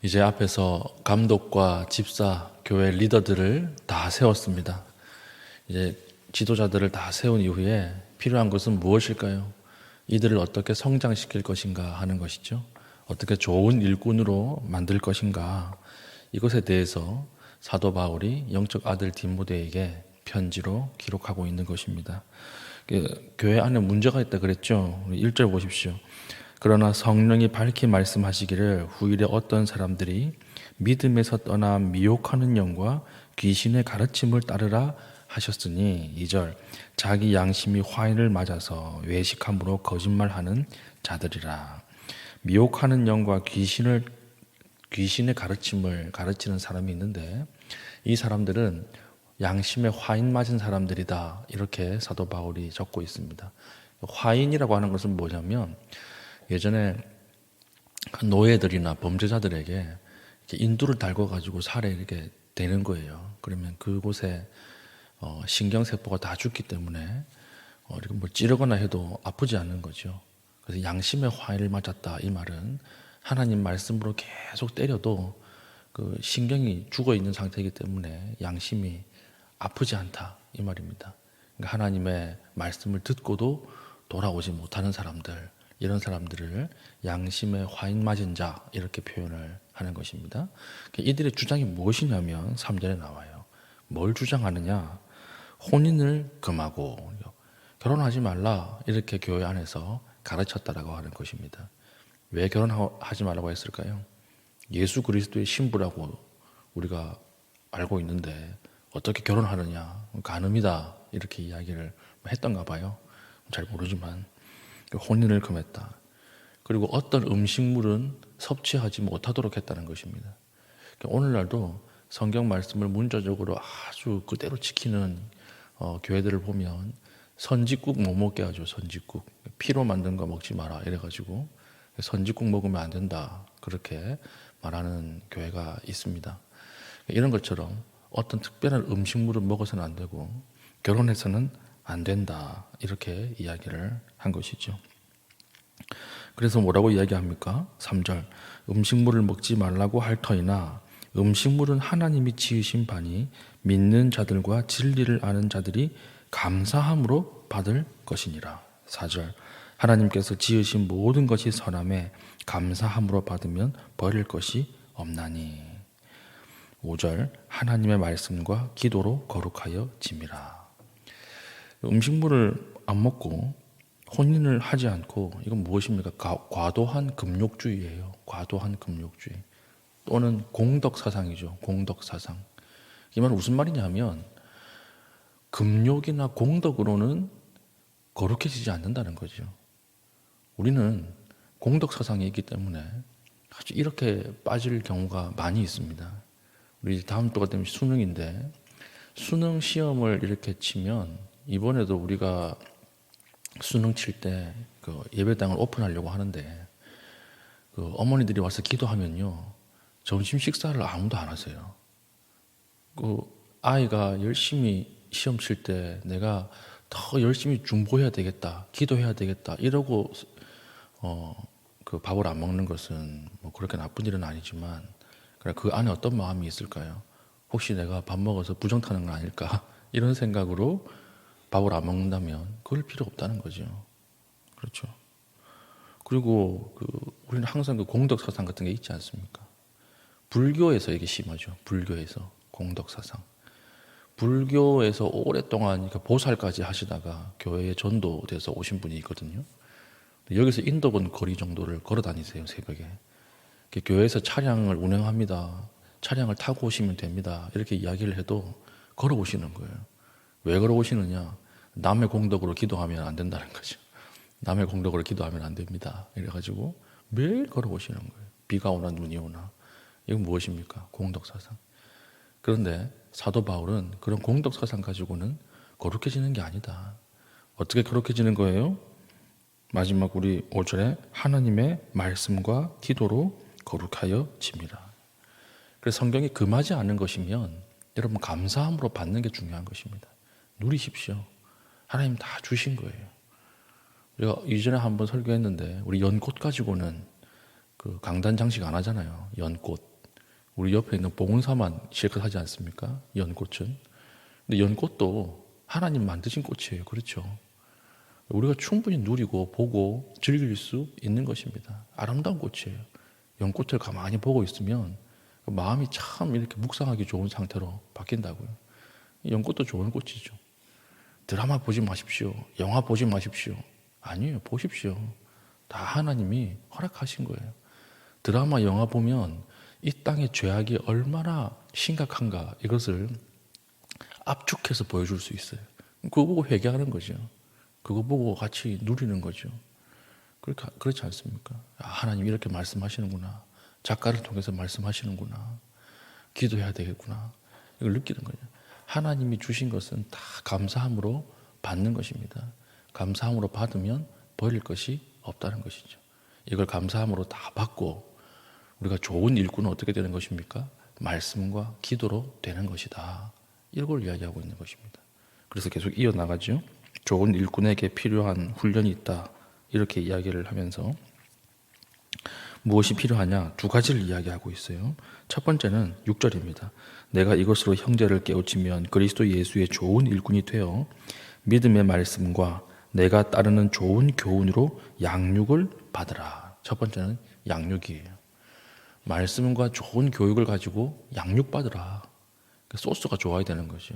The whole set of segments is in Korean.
이제 앞에서 감독과 집사, 교회 리더들을 다 세웠습니다. 이제 지도자들을 다 세운 이후에 필요한 것은 무엇일까요? 이들을 어떻게 성장시킬 것인가 하는 것이죠. 어떻게 좋은 일꾼으로 만들 것인가. 이것에 대해서 사도 바울이 영적 아들 디모데에게 편지로 기록하고 있는 것입니다. 교회 안에 문제가 있다 그랬죠. 1절 보십시오. 그러나 성령이 밝히 말씀하시기를 후일에 어떤 사람들이 믿음에서 떠나 미혹하는 영과 귀신의 가르침을 따르라 하셨으니 2절 자기 양심이 화인을 맞아서 외식함으로 거짓말하는 자들이라. 미혹하는 영과 귀신의 가르침을 가르치는 사람이 있는데 이 사람들은 양심에 화인 맞은 사람들이다, 이렇게 사도 바울이 적고 있습니다. 화인이라고 하는 것은 뭐냐면 예전에 노예들이나 범죄자들에게 이렇게 인두를 달궈가지고 살에 이렇게 대는 거예요. 그러면 그곳에 신경세포가 다 죽기 때문에 이렇게 뭐 찌르거나 해도 아프지 않는 거죠. 그래서 양심에 화인을 맞았다, 이 말은 하나님 말씀으로 계속 때려도 그 신경이 죽어 있는 상태이기 때문에 양심이 아프지 않다, 이 말입니다. 그러니까 하나님의 말씀을 듣고도 돌아오지 못하는 사람들, 이런 사람들을 양심에 화인 맞은 자, 이렇게 표현을 하는 것입니다. 이들의 주장이 무엇이냐면 3절에 나와요. 뭘 주장하느냐? 혼인을 금하고 결혼하지 말라, 이렇게 교회 안에서 가르쳤다라고 하는 것입니다. 왜 결혼하지 말라고 했을까요? 예수 그리스도의 신부라고 우리가 알고 있는데 어떻게 결혼하느냐? 간음이다, 이렇게 이야기를 했던가 봐요. 잘 모르지만 혼인을 금했다. 그리고 어떤 음식물은 섭취하지 못하도록 했다는 것입니다. 오늘날도 성경 말씀을 문자적으로 아주 그대로 지키는 교회들을 보면 선지국 못 먹게 하죠. 선지국. 피로 만든 거 먹지 마라, 이래가지고 선지국 먹으면 안 된다, 그렇게 말하는 교회가 있습니다. 이런 것처럼 어떤 특별한 음식물은 먹어서는 안 되고 결혼해서는 안 된다, 이렇게 이야기를 한 것이죠. 그래서 뭐라고 이야기합니까? 3절 음식물을 먹지 말라고 할 터이나 음식물은 하나님이 지으신 바니 믿는 자들과 진리를 아는 자들이 감사함으로 받을 것이니라. 4절 하나님께서 지으신 모든 것이 선함에 감사함으로 받으면 버릴 것이 없나니. 5절 하나님의 말씀과 기도로 거룩하여 짐이라. 음식물을 안 먹고 혼인을 하지 않고, 이건 무엇입니까? 과도한 금욕주의예요. 과도한 금욕주의 또는 공덕사상이죠. 공덕사상. 이 말은 무슨 말이냐면 금욕이나 공덕으로는 거룩해지지 않는다는 거죠. 우리는 공덕사상이 있기 때문에 아주 이렇게 빠질 경우가 많이 있습니다. 우리 다음 주가 되면 수능인데 수능 시험을 이렇게 치면, 이번에도 우리가 수능 칠 때 그 예배당을 오픈하려고 하는데 그 어머니들이 와서 기도하면요, 점심 식사를 아무도 안 하세요. 그 아이가 열심히 시험 칠 때 내가 더 열심히 중보해야 되겠다, 기도해야 되겠다, 이러고 그 밥을 안 먹는 것은 뭐 그렇게 나쁜 일은 아니지만 그 안에 어떤 마음이 있을까요? 혹시 내가 밥 먹어서 부정타는 거 아닐까? 이런 생각으로 밥을 안 먹는다면 그럴 필요 없다는 거죠. 그렇죠. 그리고 우리는 항상 그 공덕사상 같은 게 있지 않습니까? 불교에서 이게 심하죠. 불교에서 공덕사상. 불교에서 오랫동안 보살까지 하시다가 교회에 전도돼서 오신 분이 있거든요. 여기서 인도권 거리 정도를 걸어 다니세요, 새벽에. 교회에서 차량을 운행합니다. 차량을 타고 오시면 됩니다, 이렇게 이야기를 해도 걸어오시는 거예요. 왜 걸어오시느냐? 남의 공덕으로 기도하면 안 된다는 거죠. 남의 공덕으로 기도하면 안 됩니다, 이래가지고 매일 걸어오시는 거예요. 비가 오나 눈이 오나. 이건 무엇입니까? 공덕사상. 그런데 사도 바울은 그런 공덕사상 가지고는 거룩해지는 게 아니다. 어떻게 거룩해지는 거예요? 마지막 우리 5절에 하나님의 말씀과 기도로 거룩하여 짐이라. 그래서 성경이 금하지 않은 것이면 여러분 감사함으로 받는 게 중요한 것입니다. 누리십시오. 하나님 다 주신 거예요. 우리가 이전에 한번 설교했는데 우리 연꽃 가지고는 그 강단 장식 안 하잖아요. 연꽃. 우리 옆에 있는 봉은사만 실컷 하지 않습니까? 연꽃은. 근데 연꽃도 하나님 만드신 꽃이에요. 그렇죠? 우리가 충분히 누리고 보고 즐길 수 있는 것입니다. 아름다운 꽃이에요. 연꽃을 가만히 보고 있으면 마음이 참 이렇게 묵상하기 좋은 상태로 바뀐다고요. 연꽃도 좋은 꽃이죠. 드라마 보지 마십시오. 영화 보지 마십시오. 아니에요. 보십시오. 다 하나님이 허락하신 거예요. 드라마, 영화 보면 이 땅의 죄악이 얼마나 심각한가 이것을 압축해서 보여줄 수 있어요. 그거 보고 회개하는 거죠. 그거 보고 같이 누리는 거죠. 그렇지 않습니까? 아, 하나님 이렇게 말씀하시는구나. 작가를 통해서 말씀하시는구나. 기도해야 되겠구나. 이걸 느끼는 거예요. 하나님이 주신 것은 다 감사함으로 받는 것입니다. 감사함으로 받으면 버릴 것이 없다는 것이죠. 이걸 감사함으로 다 받고 우리가 좋은 일꾼은 어떻게 되는 것입니까? 말씀과 기도로 되는 것이다. 이걸 이야기하고 있는 것입니다. 그래서 계속 이어나가죠. 좋은 일꾼에게 필요한 훈련이 있다. 이렇게 이야기를 하면서 무엇이 필요하냐? 두 가지를 이야기하고 있어요. 첫 번째는 6절입니다. 내가 이것으로 형제를 깨우치면 그리스도 예수의 좋은 일꾼이 되어 믿음의 말씀과 내가 따르는 좋은 교훈으로 양육을 받으라. 첫 번째는 양육이에요. 말씀과 좋은 교육을 가지고 양육받으라. 소스가 좋아야 되는 거죠.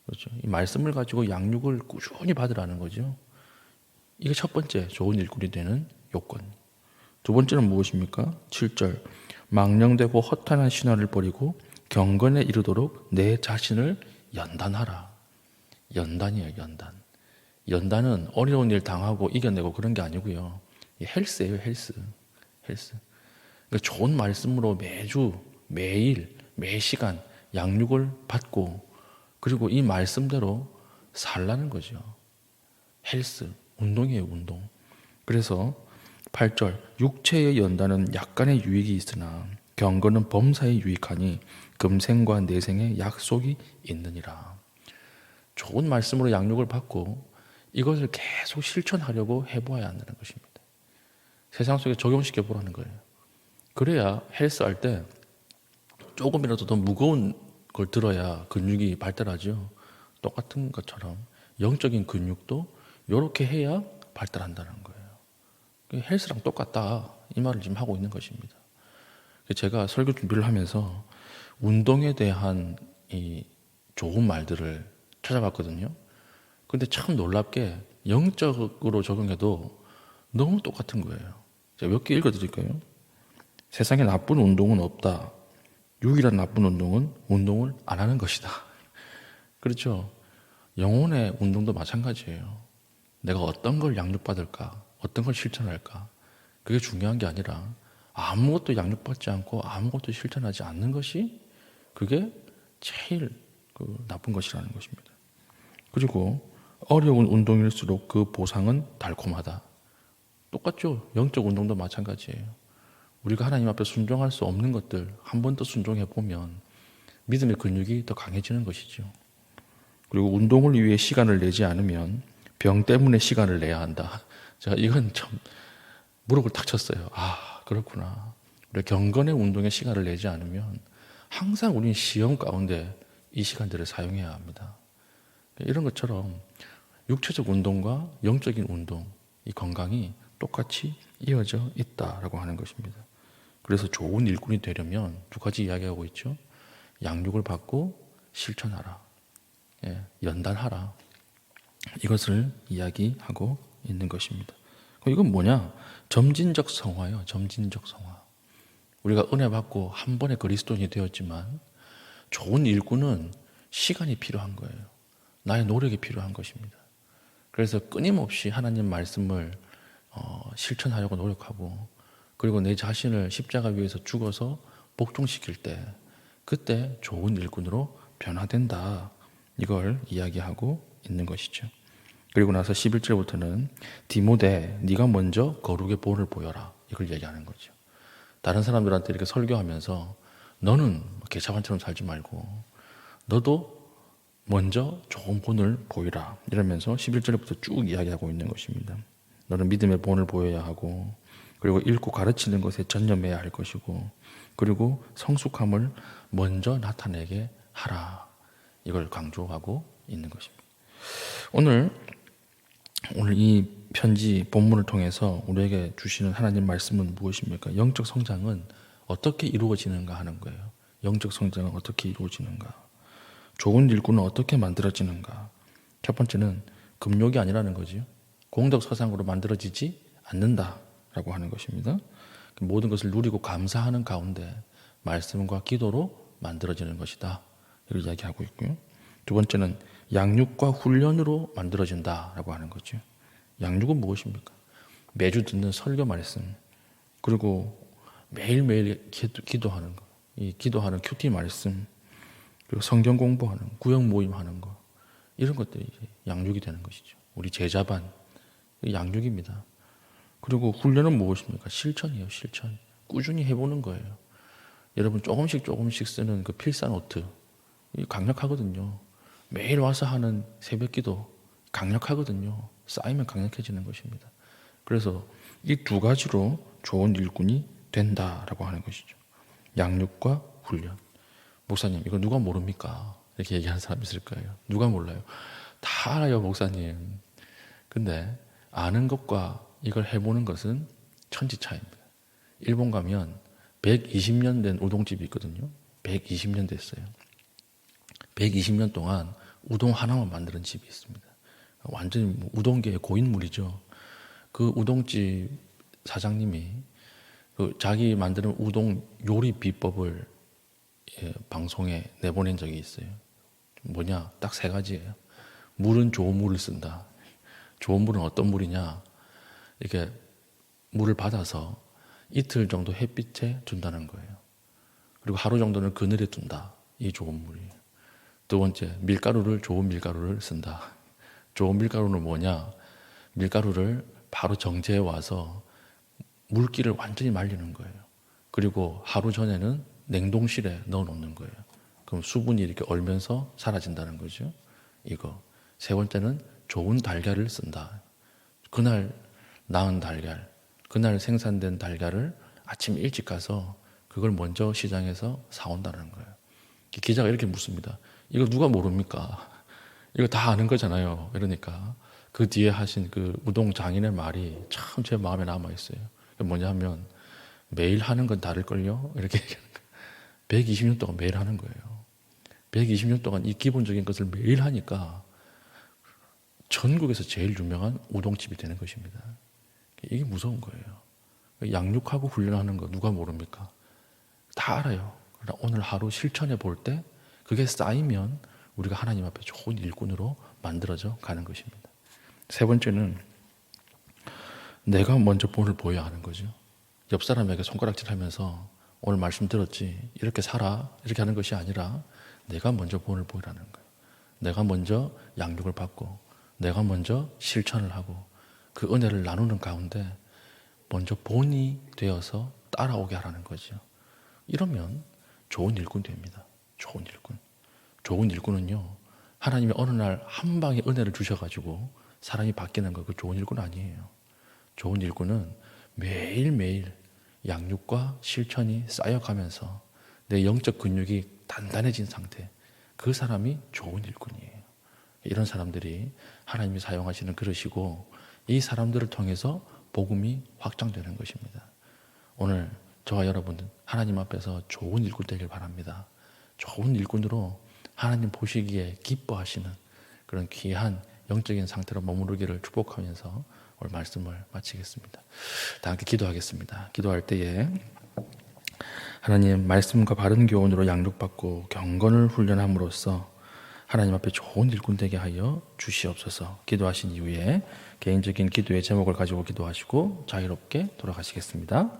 그렇죠. 이 말씀을 가지고 양육을 꾸준히 받으라는 거죠. 이게 첫 번째 좋은 일꾼이 되는 요건. 두 번째는 무엇입니까? 7절. 망령되고 허탄한 신화를 버리고 경건에 이르도록 내 자신을 연단하라. 연단이에요, 연단. 연단은 어려운 일 당하고 이겨내고 그런 게 아니고요. 헬스예요, 헬스. 헬스. 그러니까 좋은 말씀으로 매주, 매일, 매 시간 양육을 받고 그리고 이 말씀대로 살라는 거죠. 헬스, 운동이에요, 운동. 그래서 8절, 육체의 연단은 약간의 유익이 있으나 경건은 범사에 유익하니 금생과 내생의 약속이 있느니라. 좋은 말씀으로 양육을 받고 이것을 계속 실천하려고 해보아야 한다는 것입니다. 세상 속에 적용시켜 보라는 거예요. 그래야 헬스할 때 조금이라도 더 무거운 걸 들어야 근육이 발달하죠. 똑같은 것처럼 영적인 근육도 이렇게 해야 발달한다는 거예요. 헬스랑 똑같다 이 말을 지금 하고 있는 것입니다. 제가 설교 준비를 하면서 운동에 대한 이 좋은 말들을 찾아봤거든요. 근데 참 놀랍게 영적으로 적용해도 너무 똑같은 거예요. 제가 몇 개 읽어드릴까요? 세상에 나쁜 운동은 없다. 유일한 나쁜 운동은 운동을 안 하는 것이다. 그렇죠? 영혼의 운동도 마찬가지예요. 내가 어떤 걸 양육받을까? 어떤 걸 실천할까? 그게 중요한 게 아니라 아무것도 양육받지 않고 아무것도 실천하지 않는 것이 그게 제일 나쁜 것이라는 것입니다. 그리고 어려운 운동일수록 그 보상은 달콤하다. 똑같죠? 영적 운동도 마찬가지예요. 우리가 하나님 앞에 순종할 수 없는 것들 한 번 더 순종해 보면 믿음의 근육이 더 강해지는 것이죠. 그리고 운동을 위해 시간을 내지 않으면 병 때문에 시간을 내야 한다. 제가 이건 참 무릎을 탁 쳤어요. 아, 그렇구나. 우리 경건의 운동에 시간을 내지 않으면 항상 우리는 시험 가운데 이 시간들을 사용해야 합니다. 이런 것처럼 육체적 운동과 영적인 운동, 이 건강이 똑같이 이어져 있다라고 하는 것입니다. 그래서 좋은 일꾼이 되려면 두 가지 이야기하고 있죠. 양육을 받고 실천하라. 연단하라. 이것을 이야기하고 있는 것입니다. 이건 뭐냐? 점진적 성화예요. 점진적 성화. 우리가 은혜 받고 한 번에 그리스도인이 되었지만 좋은 일꾼은 시간이 필요한 거예요. 나의 노력이 필요한 것입니다. 그래서 끊임없이 하나님 말씀을 실천하려고 노력하고 그리고 내 자신을 십자가 위에서 죽어서 복종시킬 때 그때 좋은 일꾼으로 변화된다. 이걸 이야기하고 있는 것이죠. 그리고 나서 11절부터는 디모데 네가 먼저 거룩의 본을 보여라. 이걸 얘기하는 거죠. 다른 사람들한테 이렇게 설교하면서 너는 개차반처럼 살지 말고 너도 먼저 좋은 본을 보이라. 이러면서 11절부터 쭉 이야기하고 있는 것입니다. 너는 믿음의 본을 보여야 하고 그리고 읽고 가르치는 것에 전념해야 할 것이고 그리고 성숙함을 먼저 나타내게 하라. 이걸 강조하고 있는 것입니다. 오늘 이 편지 본문을 통해서 우리에게 주시는 하나님 말씀은 무엇입니까? 영적 성장은 어떻게 이루어지는가 하는 거예요. 영적 성장은 어떻게 이루어지는가? 좋은 일꾼은 어떻게 만들어지는가? 첫 번째는 금욕이 아니라는 거지요. 공덕 서상으로 만들어지지 않는다라고 하는 것입니다. 모든 것을 누리고 감사하는 가운데 말씀과 기도로 만들어지는 것이다. 이걸 이야기하고 있고요. 두 번째는 양육과 훈련으로 만들어진다라고 하는 거죠. 양육은 무엇입니까? 매주 듣는 설교 말씀, 그리고 매일매일 기도하는 거, 이 기도하는 큐티 말씀, 그리고 성경 공부하는, 구역 모임 하는 거, 이런 것들이 양육이 되는 것이죠. 우리 제자반, 양육입니다. 그리고 훈련은 무엇입니까? 실천이에요, 실천. 꾸준히 해보는 거예요. 여러분 조금씩 쓰는 그 필사노트, 이 강력하거든요. 매일 와서 하는 새벽기도 강력하거든요. 쌓이면 강력해지는 것입니다. 그래서 이 두 가지로 좋은 일꾼이 된다라고 하는 것이죠. 양육과 훈련. 목사님, 이거 누가 모릅니까? 이렇게 얘기하는 사람 있을 거예요. 누가 몰라요? 다 알아요, 목사님. 근데 아는 것과 이걸 해보는 것은 천지 차이입니다. 일본 가면 120년 된 우동집이 있거든요. 120년 됐어요. 120년 동안 우동 하나만 만드는 집이 있습니다. 완전히 우동계의 고인물이죠. 그 우동집 사장님이 그 자기 만드는 우동 요리 비법을 방송에 내보낸 적이 있어요. 뭐냐? 딱 세 가지예요. 물은 좋은 물을 쓴다. 좋은 물은 어떤 물이냐? 이렇게 물을 받아서 이틀 정도 햇빛에 둔다는 거예요. 그리고 하루 정도는 그늘에 둔다. 이 좋은 물이에요. 두 번째, 좋은 밀가루를 쓴다. 좋은 밀가루는 뭐냐? 밀가루를 바로 정제해 와서 물기를 완전히 말리는 거예요. 그리고 하루 전에는 냉동실에 넣어 놓는 거예요. 그럼 수분이 이렇게 얼면서 사라진다는 거죠. 이거. 세 번째는 좋은 달걀을 쓴다. 그날 낳은 달걀, 그날 생산된 달걀을 아침 일찍 가서 그걸 먼저 시장에서 사온다는 거예요. 기자가 이렇게 묻습니다. 이거 누가 모릅니까? 이거 다 아는 거잖아요. 이러니까 그 뒤에 하신 그 우동 장인의 말이 참 제 마음에 남아있어요. 뭐냐면 매일 하는 건 다를걸요? 이렇게 얘기하는 거예요. 120년 동안 매일 하는 거예요. 120년 동안 이 기본적인 것을 매일 하니까 전국에서 제일 유명한 우동집이 되는 것입니다. 이게 무서운 거예요. 양육하고 훈련하는 거 누가 모릅니까? 다 알아요. 그러나 오늘 하루 실천해 볼 때 그게 쌓이면 우리가 하나님 앞에 좋은 일꾼으로 만들어져 가는 것입니다. 세 번째는 내가 먼저 본을 보여야 하는 거죠. 옆 사람에게 손가락질 하면서 오늘 말씀 들었지? 이렇게 살아. 이렇게 하는 것이 아니라 내가 먼저 본을 보이라는 거예요. 내가 먼저 양육을 받고 내가 먼저 실천을 하고 그 은혜를 나누는 가운데 먼저 본이 되어서 따라오게 하라는 거죠. 이러면 좋은 일꾼 됩니다. 좋은 일꾼. 좋은 일꾼은요, 하나님이 어느 날 한 방에 은혜를 주셔가지고 사람이 바뀌는 거, 그 좋은 일꾼 아니에요. 좋은 일꾼은 매일매일 양육과 실천이 쌓여가면서 내 영적 근육이 단단해진 상태, 그 사람이 좋은 일꾼이에요. 이런 사람들이 하나님이 사용하시는 그릇이고 이 사람들을 통해서 복음이 확장되는 것입니다. 오늘 저와 여러분들 하나님 앞에서 좋은 일꾼 되길 바랍니다. 좋은 일꾼으로 하나님 보시기에 기뻐하시는 그런 귀한 영적인 상태로 머무르기를 축복하면서 오늘 말씀을 마치겠습니다. 다 함께 기도하겠습니다. 기도할 때에 하나님 말씀과 바른 교훈으로 양육받고 경건을 훈련함으로써 하나님 앞에 좋은 일꾼 되게 하여 주시옵소서. 기도하신 이후에 개인적인 기도의 제목을 가지고 기도하시고 자유롭게 돌아가시겠습니다.